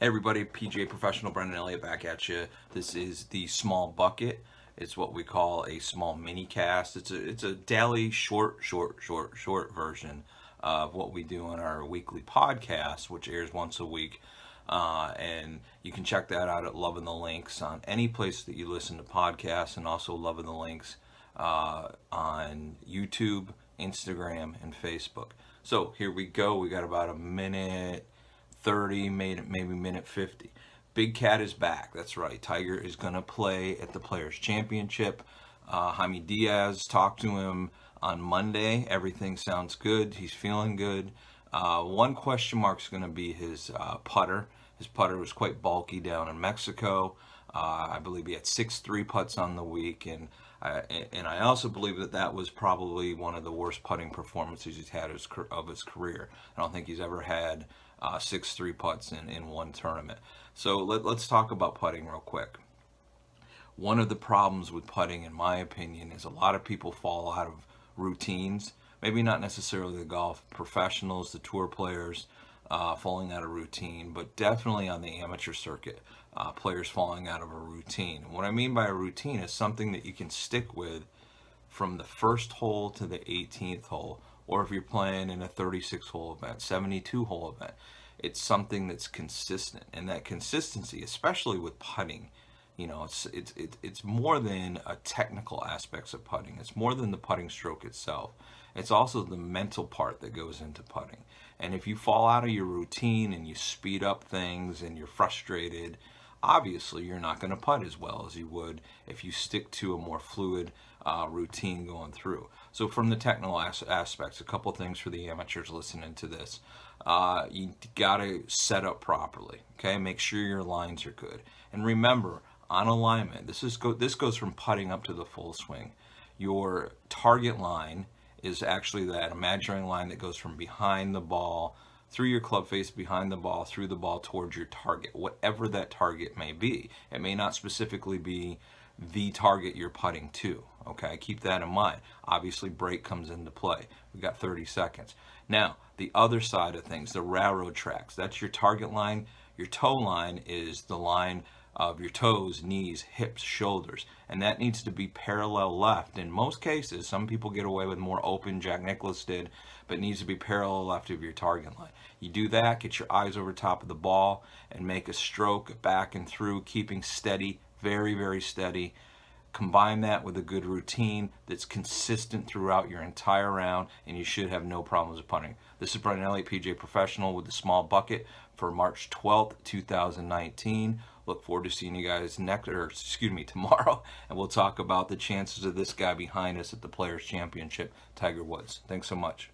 Hey everybody, PGA Professional Brendan Elliott back at you. This is the small bucket. It's what we call a small mini cast. It's a daily short version of what we do on our weekly podcast, which airs once a week. And you can check that out at Loving the Links on any place that you listen to podcasts, and also Loving the Links on YouTube, Instagram, and Facebook. So here we go. We got about a minute 30, maybe minute 50. Big Cat is back. That's right. Tiger is going to play at the Players Championship. Jaime Diaz talked to him on Monday. Everything sounds good. He's feeling good. One question mark is going to be his putter. His putter was quite bulky down in Mexico. I believe he had 6-3 putts on the week, and I also believe that was probably one of the worst putting performances he's had of his career. I don't think he's ever had 6-3 putts in one tournament. So let's talk about putting real quick. One of the problems with putting, in my opinion, is a lot of people fall out of routines. Maybe not necessarily the golf professionals, the tour players falling out of routine, but definitely on the amateur circuit, players falling out of a routine. What I mean by a routine is something that you can stick with from the first hole to the 18th hole, or if you're playing in a 36-hole event, 72-hole event, it's something that's consistent. And that consistency, especially with putting, it's more than a technical aspects of putting. It's more than the putting stroke itself. It's also the mental part that goes into putting. And if you fall out of your routine and you speed up things and you're frustrated, obviously you're not going to putt as well as you would if you stick to a more fluid routine going through. So from the technical aspects, a couple things for the amateurs listening to this. You got to set up properly, okay? Make sure your lines are good. And remember, on alignment, this goes from putting up to the full swing. Your target line is actually that imaginary line that goes from behind the ball, through your club face, behind the ball, through the ball, towards your target, whatever that target may be. It may not specifically be the target you're putting to, okay? Keep that in mind. Obviously, break comes into play. We've got 30 seconds. Now, the other side of things, the railroad tracks, that's your target line. Your toe line is the line of your toes, knees, hips, shoulders, and that needs to be parallel left. In most cases, some people get away with more open, Jack Nicklaus did, but it needs to be parallel left of your target line. You do that, get your eyes over top of the ball, and make a stroke back and through, keeping steady, very, very steady. Combine that with a good routine that's consistent throughout your entire round, and you should have no problems with putting. This is Brendan Elliott, PGA Professional, with the small bucket for March 12th, 2019. Look forward to seeing you guys tomorrow, and we'll talk about the chances of this guy behind us at the Players Championship, Tiger Woods. Thanks so much.